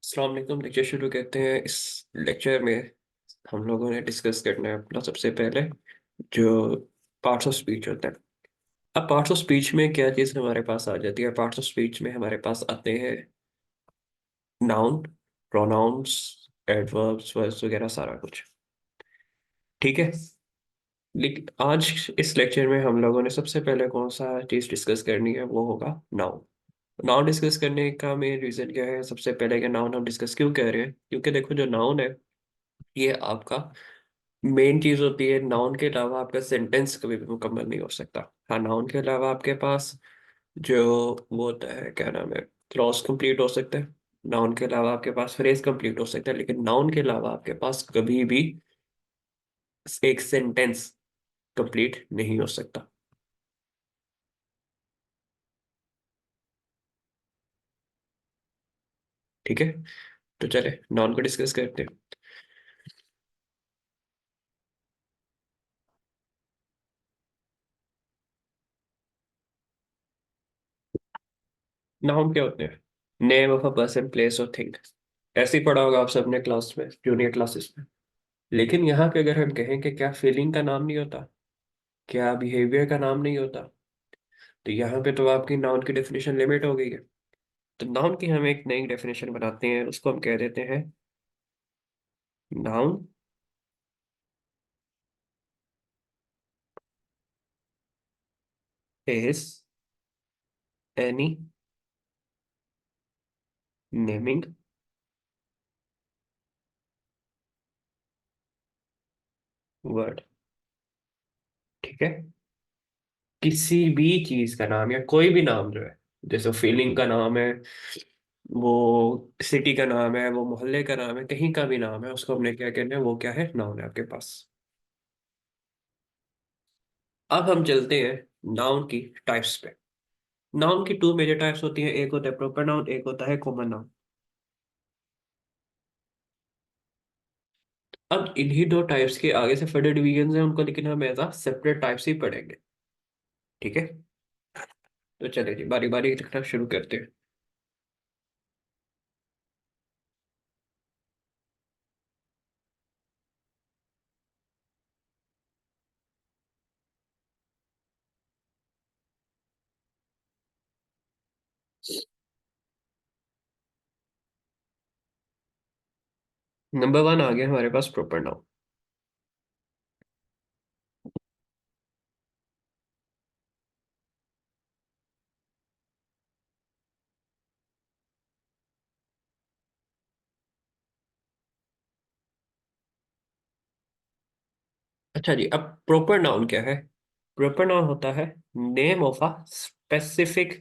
अस्सलाम वालेकुम। लेक्चर शुरू करते हैं। इस लेक्चर में हम लोगों ने डिस्कस करना है अपना सबसे पहले जो पार्ट्स ऑफ स्पीच होते हैं। अब पार्ट्स ऑफ स्पीच में क्या चीज़ हमारे पास आ जाती है? पार्ट्स ऑफ स्पीच में हमारे पास आते हैं नाउन, प्रोनाउंस, एडवर्ब्स, वर्ब्स वगैरह सारा कुछ। ठीक है। लेकिन आज इस लेक्चर में हम लोगों ने सबसे पहले कौन सा चीज़ डिस्कस करनी है, वो होगा नाउन। नाउन डिस्कस करने का मेन रीज़न क्या है? सबसे पहले कि नाउन हम डिस्कस क्यों कर रहे हैं, क्योंकि देखो जो नाउन है ये आपका मेन चीज होती है। नाउन के अलावा आपका सेंटेंस कभी भी मुकम्मल नहीं हो सकता। हाँ, नाउन के अलावा आपके पास जो वो होता है, क्या नाम है, क्लॉज कंप्लीट हो सकता है। नाउन के अलावा आपके पास फ्रेज कंप्लीट हो सकता है, लेकिन नाउन के अलावा आपके पास कभी भी एक सेंटेंस कंप्लीट नहीं हो सकता। ठीक है, तो चले नाउन को डिस्कस करते हैं। नाउन क्या होते हैं? Name of a person, place और थिंग। ऐसे ही पढ़ा होगा आप सबने क्लास में, जूनियर क्लासेस में। लेकिन यहाँ पे अगर हम कहें कि क्या फीलिंग का नाम नहीं होता, क्या बिहेवियर का नाम नहीं होता, तो यहाँ पे तो आपकी नाउन की डेफिनेशन लिमिट हो गई है। तो नाउन की हम एक नई डेफिनेशन बनाते हैं, उसको हम कह देते हैं noun is any naming word. ठीक है, किसी भी चीज का नाम या कोई भी नाम जो है, जैसे फीलिंग का नाम है, वो सिटी का नाम है, वो मोहल्ले का नाम है, कहीं का भी नाम है, उसको हमने क्या कहना है, वो क्या है, नाउन है आपके पास। अब हम चलते हैं नाउन की टाइप्स पे। नाउन की टू मेजर टाइप्स होती है, एक होता है प्रॉपर नाउन, एक होता है कॉमन नाउन। अब इन्हीं दो टाइप्स के आगे से फर्दर डिवीजन है उनको, लेकिन हम एज सेपरेट टाइप्स ही पढ़ेंगे। ठीक है, तो चलिए जी बारी बारी लिखना शुरू करते हैं। नंबर वन आ गया हमारे पास प्रॉपर नाउन। अच्छा जी, अब प्रॉपर नाउन क्या है? प्रॉपर नाउन होता है name of a specific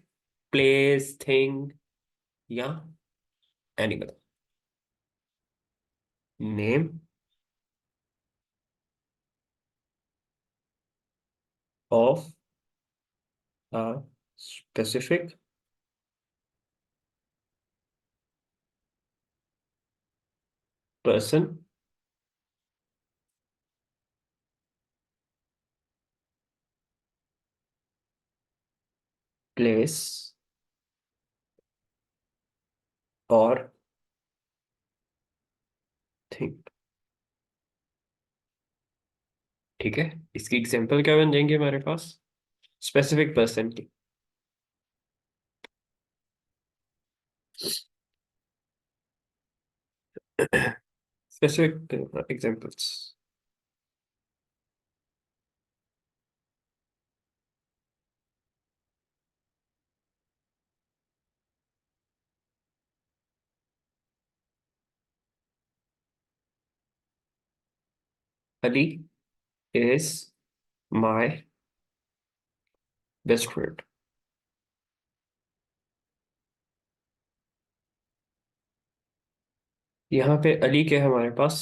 place, thing या animal. Name of a specific person, place और थिंग। ठीक है, इसकी एग्जांपल क्या बन जाएंगे हमारे पास? स्पेसिफिक पर्सन की specific examples. Ali is my best friend. यहाँ पे अली क्या है हमारे पास?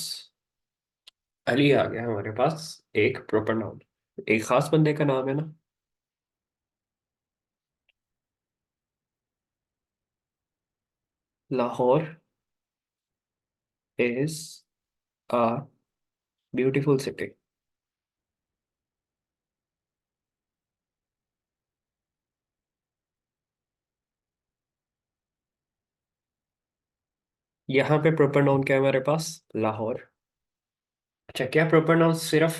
अली आ गया हमारे पास एक प्रॉपर नाउन, एक खास बंदे का नाम है ना। Lahore is a beautiful city. यहाँ पे प्रॉपर नाउन क्या है हमारे पास? लाहौर। अच्छा, क्या प्रॉपर नाउन सिर्फ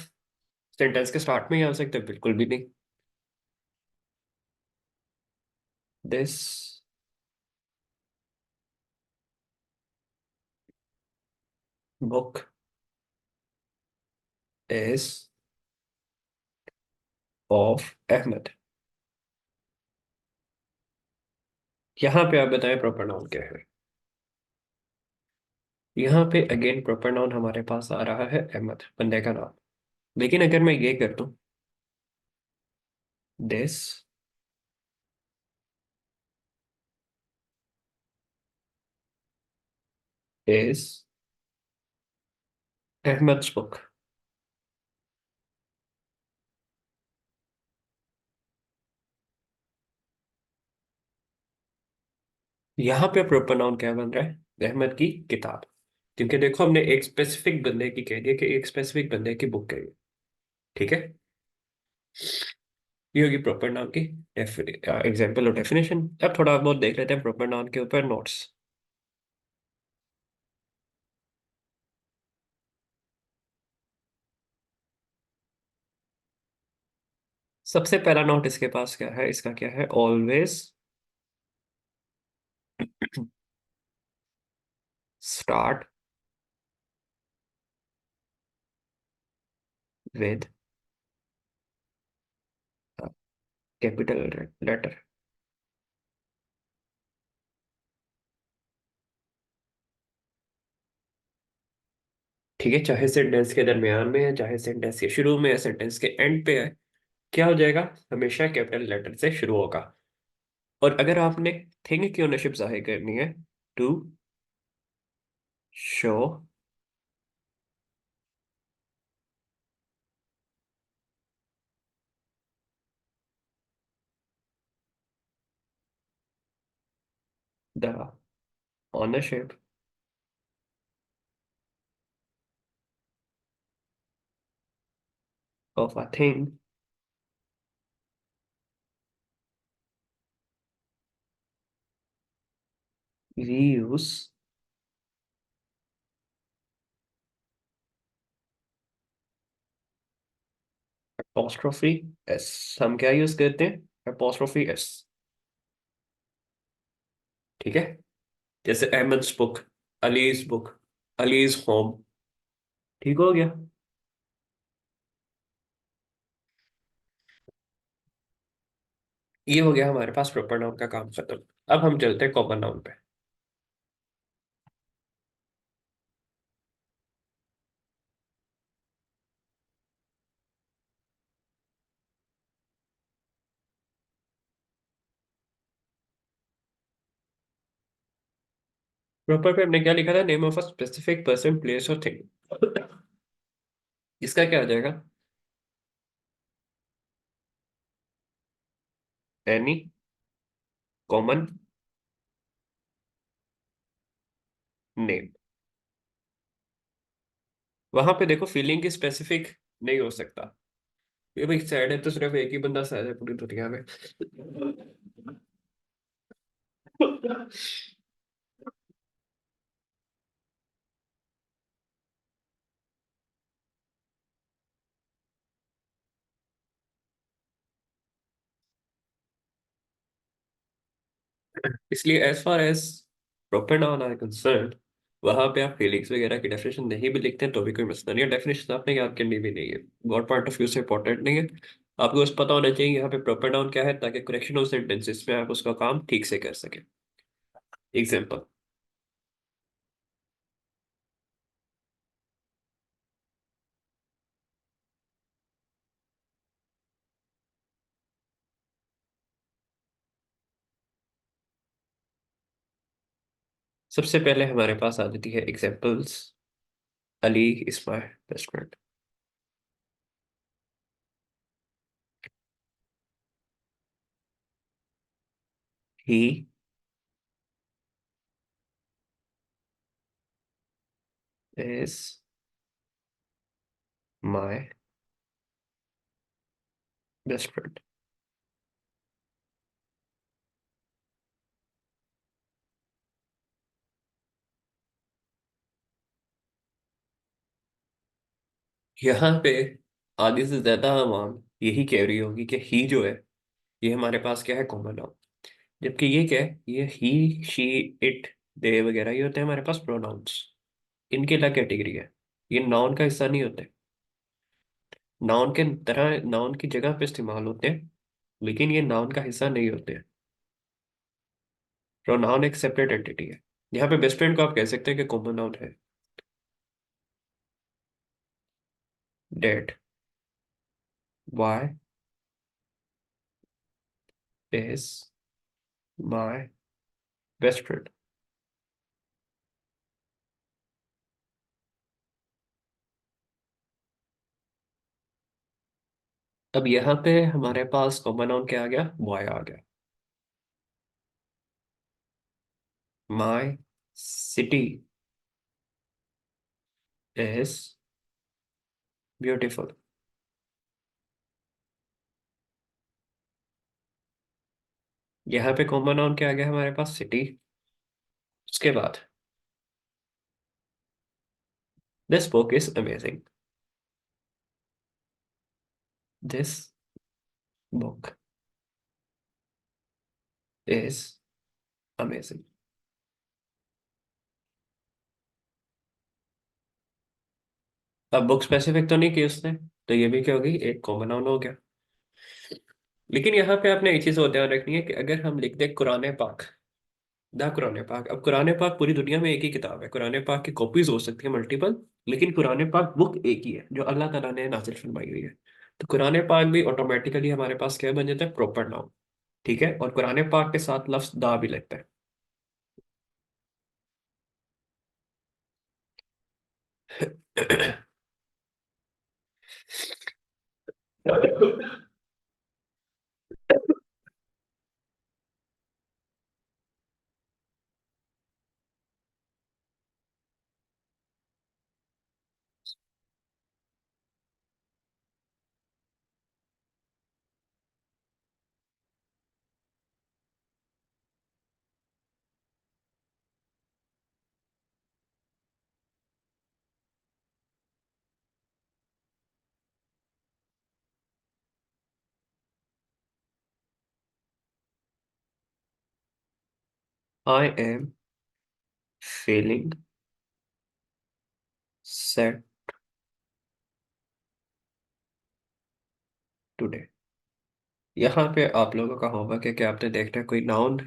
सेंटेंस के स्टार्ट में ही आ सकते हैं? बिल्कुल भी नहीं। This book is of Ahmad. यहाँ पे आप बताएं प्रॉपर नाउन क्या है? यहाँ पे अगेन प्रॉपर नाउन हमारे पास आ रहा है अहमद, बंदे का नाम। लेकिन अगर मैं ये कर दूं, दिस इज अहमद्स बुक। यहाँ पे प्रॉपर नाउन क्या बन रहा है? अहमद की किताब। क्योंकि देखो, हमने एक स्पेसिफिक बंदे की कह दिया कि एक स्पेसिफिक बंदे की बुक है ये। ठीक है, ये होगी प्रॉपर नाउन की एग्जाम्पल और डेफिनेशन। अब थोड़ा बहुत देख लेते हैं प्रॉपर नाउन के ऊपर नोट्स। सबसे पहला नोट इसके पास क्या है? इसका क्या है? Always start with capital letter. ठीक है, चाहे सेंटेंस के दरमियान में है, चाहे सेंटेंस के शुरू में है, सेंटेंस के एंड पे है, क्या हो जाएगा? हमेशा कैपिटल लेटर से शुरू होगा। और अगर आपने थिंग की ओनरशिप जाहिर करनी है, to show the ownership of a thing, we use apostrophe s. हम क्या यूज करते हैं? Apostrophe s. ठीक है, जैसे Ahmad's book, Ali's book, Ali's home. ठीक हो गया। ये हो गया हमारे पास प्रॉपर नाउन का काम खत्म। अब हम चलते हैं कॉमन नाउन पे। प्रॉपर पे हमने क्या लिखा था? Name of a specific person, place और थिंग। इसका क्या आ जाएगा? Any common name. वहां पे देखो, फीलिंग की स्पेसिफिक नहीं हो सकता। ये भाई सैड है तो सिर्फ एक ही बंदा सैड है पूरी दुनिया में। इसलिए as far as proper noun are concern, वहां पे आप फीलिंग्स वगैरह की डेफिनेशन नहीं भी लिखते हैं तो भी कोई मसला नहीं है। डेफिनेशन आपने याद करनी भी नहीं है, गॉड पॉइंट ऑफ व्यू से इंपॉर्टेंट नहीं है। आपको बस पता होना चाहिए यहाँ पे प्रॉपर नाउन क्या है, ताकि करेक्शन ऑफ सेंटेंसेस में आप उसका काम ठीक से कर सकें। एग्जाम्पल, सबसे पहले हमारे पास आ जाती है examples. Ali is my best friend. He is my best friend. यहाँ पे आधे से ज्यादा आवाम यही कह रही होगी कि ही जो है, ये हमारे पास क्या है, कॉमन नाउन। जबकि ये क्या है, ये ही, शी, इट, दे वगैरह ये होते हैं हमारे पास प्रोनाउंस। इनकी अलग कैटेगरी है, ये नाउन का हिस्सा नहीं होते। नाउन के तरह नाउन की जगह पे इस्तेमाल होते हैं, लेकिन ये नाउन का हिस्सा नहीं होते हैं। प्रोनाउन एक सेपरेट एंटिटी है। यहाँ पे बेस्ट फ्रेंड को आप कह सकते हैं कि कॉमन नाउन है। Date, why is my best friend. अब यहाँ पे हमारे पास कॉमन नाउन क्या आ गया, बॉय आ गया। My city is beautiful. यहाँ पे कॉमन नाउन क्या आ गया हमारे पास, सिटी। उसके बाद this book is amazing. This book is amazing. अब बुक स्पेसिफिक तो नहीं की उसने, तो ये भी क्या होगी, एक कॉमन नाउन हो गया। लेकिन यहाँ पे आपने एक चीज और ध्यान रखनी है कि अगर हम लिख दें कुरान पाक, द कुरान पाक, अब कुरान पाक पूरी दुनिया में एक ही किताब है, कुरान पाक की कॉपीज हो सकती है मल्टीपल, लेकिन कुरान पाक बुक एक ही है जो अल्लाह ताला ने नाजिल फरमाई हुई है। तो कुरान पाक भी ऑटोमेटिकली हमारे पास क्या बन जाता है, प्रॉपर नाउन। ठीक है, और कुरान पाक के साथ लफ्ज दा भी लगता है। I am feeling said today. यहाँ पे आप लोगों का होमवर्क है कि आपने देखना है कोई नाउन,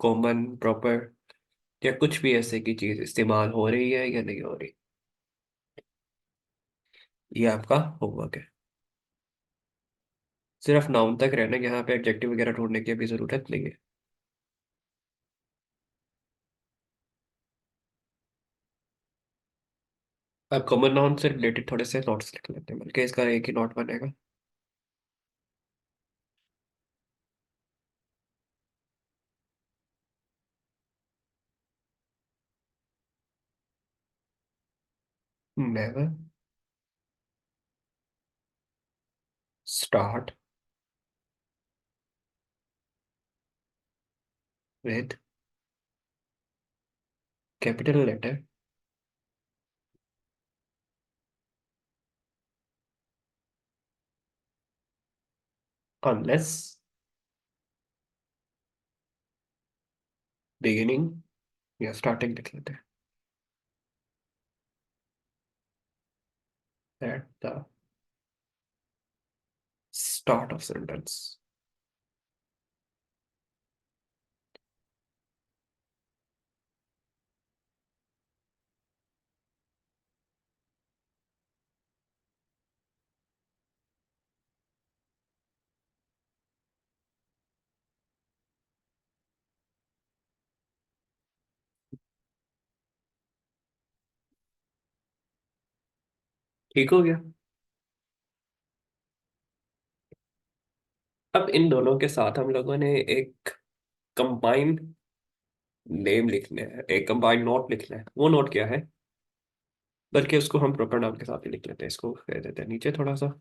कॉमन, प्रॉपर, या कुछ भी ऐसे की चीज इस्तेमाल हो रही है या नहीं हो रही। ये आपका होमवर्क है। सिर्फ नाउन तक रहना, यहाँ पे एडजेक्टिव वगैरह ढूंढने की भी जरूरत नहीं है। अब कॉमन नाउन से रिलेटेड थोड़े से नोट्स लिख लेते हैं, बल्कि इसका एक ही नोट बनेगा। Never start with capital letter unless beginning, या स्टार्टिंग लिख लेते हैं, at the start of sentence. ठीक हो गया। अब इन दोनों के साथ हम लोगों ने एक कंबाइंड नेम लिखना है, एक कंबाइंड नोट लिखना है। वो नोट क्या है, बल्कि उसको हम प्रॉपर नाम के साथ ही लिख लेते हैं, इसको कह देते हैं नीचे थोड़ा सा।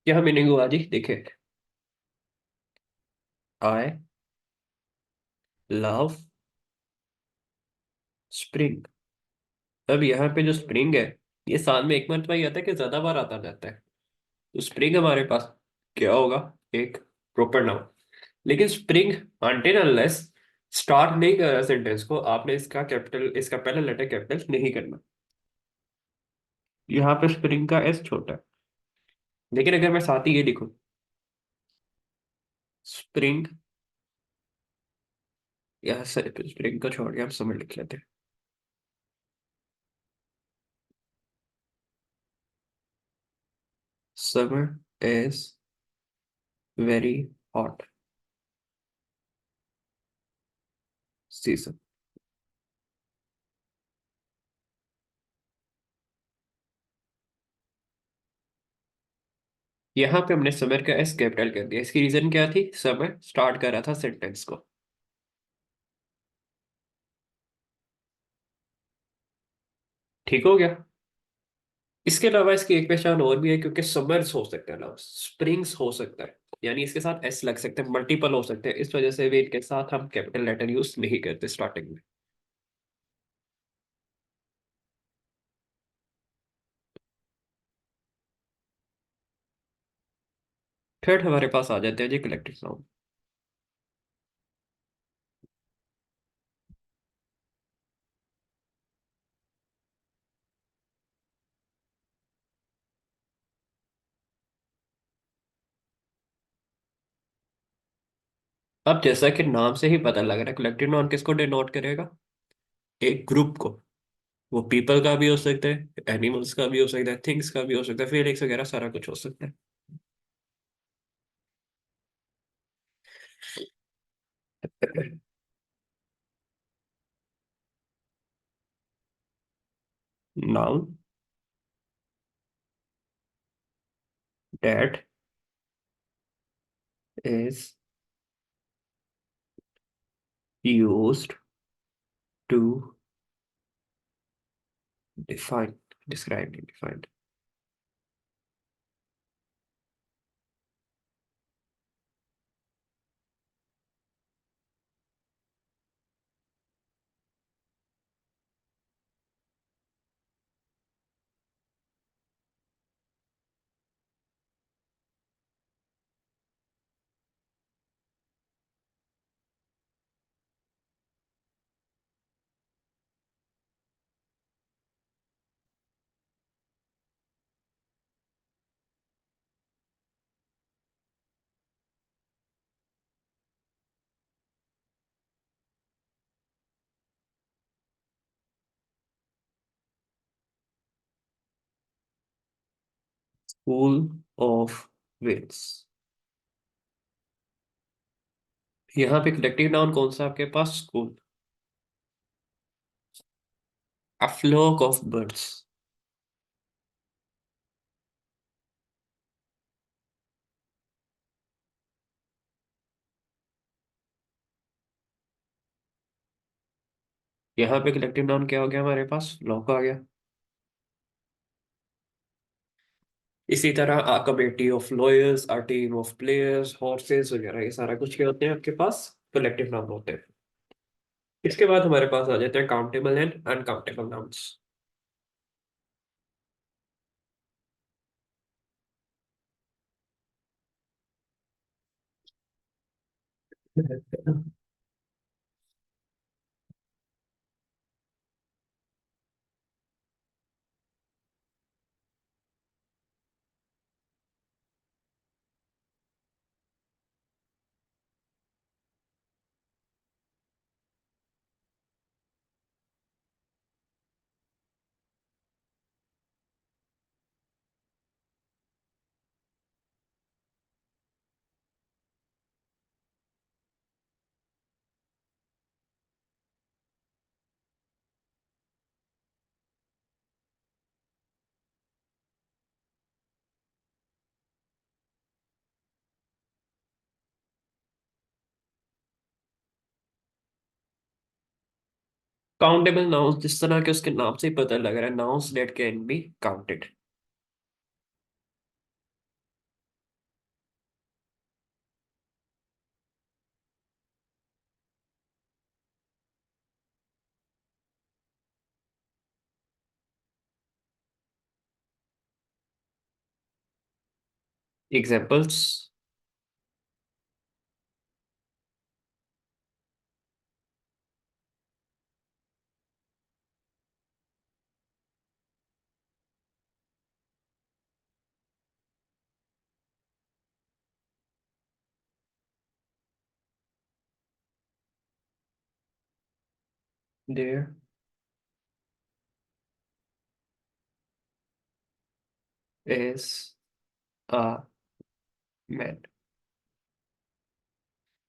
क्या मीनिंग हुआ जी, देखिए। I love spring. अब यहाँ पे जो स्प्रिंग है, ये साल में एक मरतबा ही आता है कि ज्यादा बार आता रहता है? तो स्प्रिंग हमारे पास क्या होगा? एक प्रॉपर नाउन। लेकिन स्प्रिंग अनटिल अनलेस स्टार्ट नहीं कर रहा सेंटेंस को, आपने इसका कैपिटल, इसका पहला लेटर कैपिटल नहीं करना। यहाँ पे स्प्रिंग का एस छोटा है। लेकिन अगर मैं साथ ही ये लिखूं, स्प्रिंग, या स्प्रिंग को छोड़ के हम समर लिख लेते हैं। Summer is very hot season. यहाँ पे हमने समर का एस कैपिटल कर दिया, इसकी रीजन क्या थी? समर स्टार्ट कर रहा था सेंटेंस को। ठीक हो गया। इसके अलावा इसकी एक पहचान और भी है, क्योंकि समर्स हो सकता है ना, स्प्रिंग्स हो सकता है, यानी इसके साथ एस लग सकते हैं, मल्टीपल हो सकते हैं, इस वजह से भी इनके साथ हम कैपिटल लेटर यूज नहीं करते स्टार्टिंग में। थर्ड हमारे पास आ जाते हैं जी कलेक्टिव नाउन। अब जैसा कि नाम से ही पता लग रहा है, कलेक्टिव नाउन किसको डिनोट करेगा? एक ग्रुप को। वो पीपल का भी हो सकता है, एनिमल्स का भी हो सकता है, थिंग्स का भी हो सकता है, फीलिंग्स वगैरह सारा कुछ हो सकता है। Noun that is used to define, describe, define. School of winds. यहाँ पे कलेक्टिव नाउन कौन सा आपके पास? School. A flock of birds. यहाँ पे कलेक्टिव नाउन क्या हो गया हमारे पास? फ्लॉक आ गया। इसी तरह a committee of lawyers, a team of players, horses वगैरह, ये सारा कुछ क्या होते हैं आपके पास? कलेक्टिव नाउन होते हैं। इसके बाद हमारे पास आ जाते हैं countable and uncountable nouns. Countable nouns जिस तरह के उसके नाम से ही पता लग रहा है, nouns that can be counted. Examples. There is a man.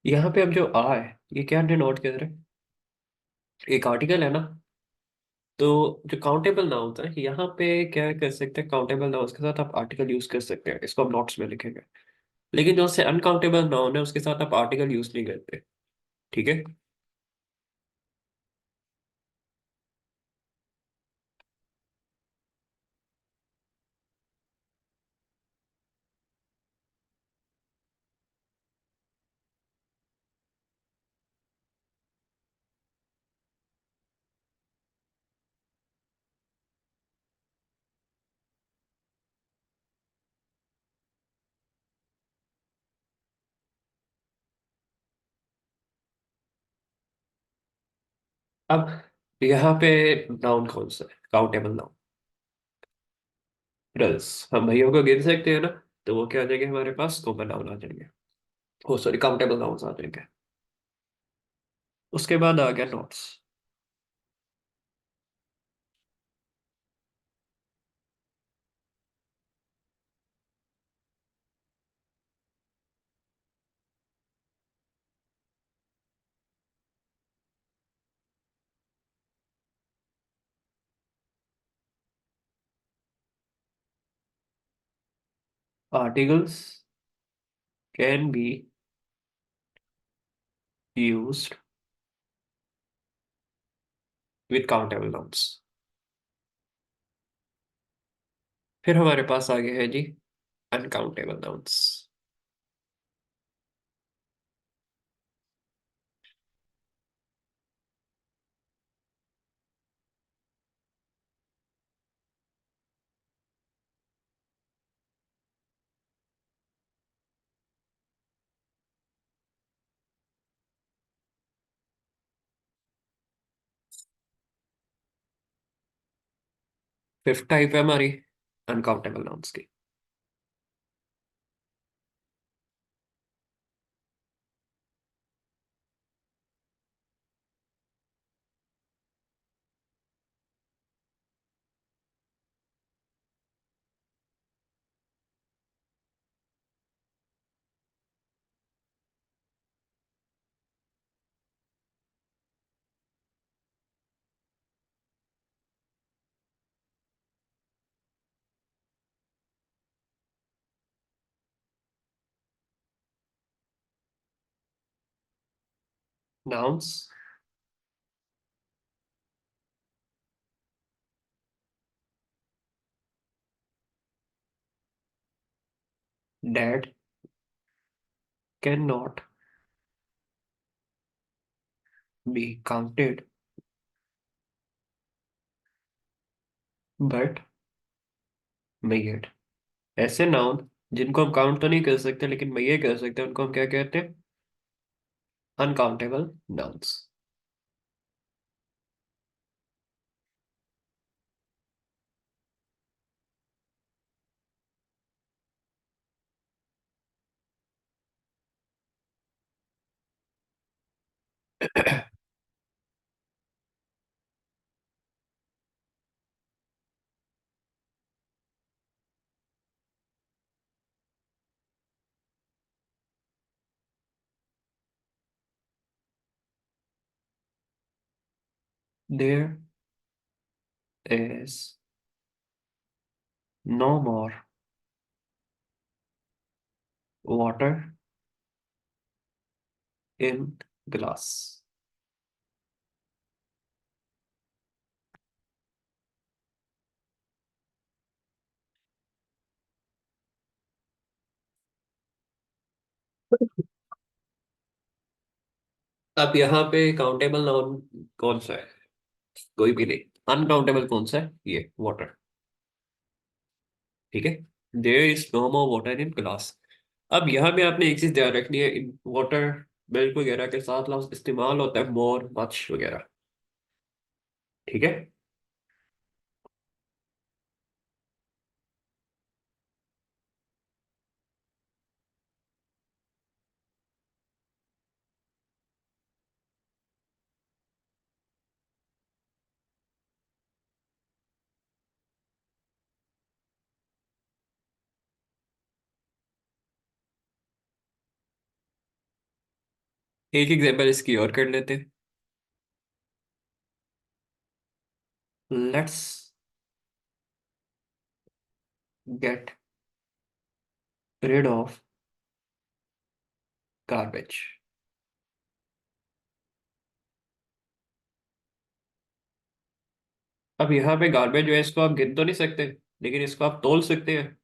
यहाँ पे अब जो आ है, ये क्या डिनोट कर रहे हैं? एक आर्टिकल है ना। तो जो काउंटेबल नाउन है यहाँ पे क्या कर सकते हैं, काउंटेबल नाउन के साथ आप आर्टिकल यूज कर सकते हैं, इसको हम नोट्स में लिखेंगे। लेकिन जो से अनकाउंटेबल नाउन है उसके साथ आप आर्टिकल यूज नहीं करते। ठीक है। अब यहाँ पे नाउन कौन सा है, काउंटेबल नाउन? ब्रदर्स, हम भैयों को गिन सकते हैं ना। तो वो क्या आ जाएंगे हमारे पास, कॉमन नाउन आ जाएंगे। ओ सॉरी, काउंटेबल नाउन आ जाएंगे। उसके बाद आ गया notes. Articles can be used with countable nouns. फिर हमारे पास आ गया है जी अनकाउंटेबल नाउन्स। फिफ्थ टाइप है हमारी अनकाउंटेबल नाउन्स की। Nouns date can not be counted but made. ऐसे नाउन जिनको हम काउंट तो नहीं कर सकते लेकिन मैं ये कर सकते हैं, उनको हम क्या कहते हैं, uncountable nouns. There is no more water in glass. अब यहाँ पे काउंटेबल नाउन कौन सा है? कोई भी नहीं। अनकाउंटेबल कौन सा है? ये वाटर। ठीक है। There is no more water in class. अब यहाँ पे आपने एक चीज ध्यान रखनी है, इन वाटर मिल्क वगैरह के साथ लफ्ज इस्तेमाल होता है मोर मच वगैरह। ठीक है। एक एग्जांपल इसकी और कर लेते हैं। Let's get rid of garbage. अब यहाँ पे गार्बेज जो है इसको आप गिन तो नहीं सकते, लेकिन इसको आप तोल सकते हैं।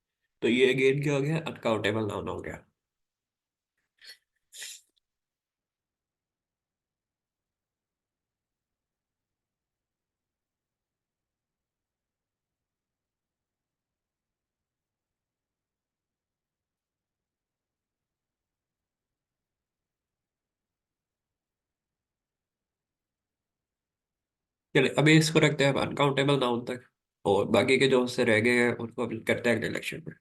तो ये अगेन क्या हो गया, अनकाउंटेबल नाउन हो गया। चलिए अभी इसको रखते हैं अनकाउंटेबल नाउन तक, और बाकी के जो उससे रह गए हैं उनको अभी करते हैं अगले लेक्चर में।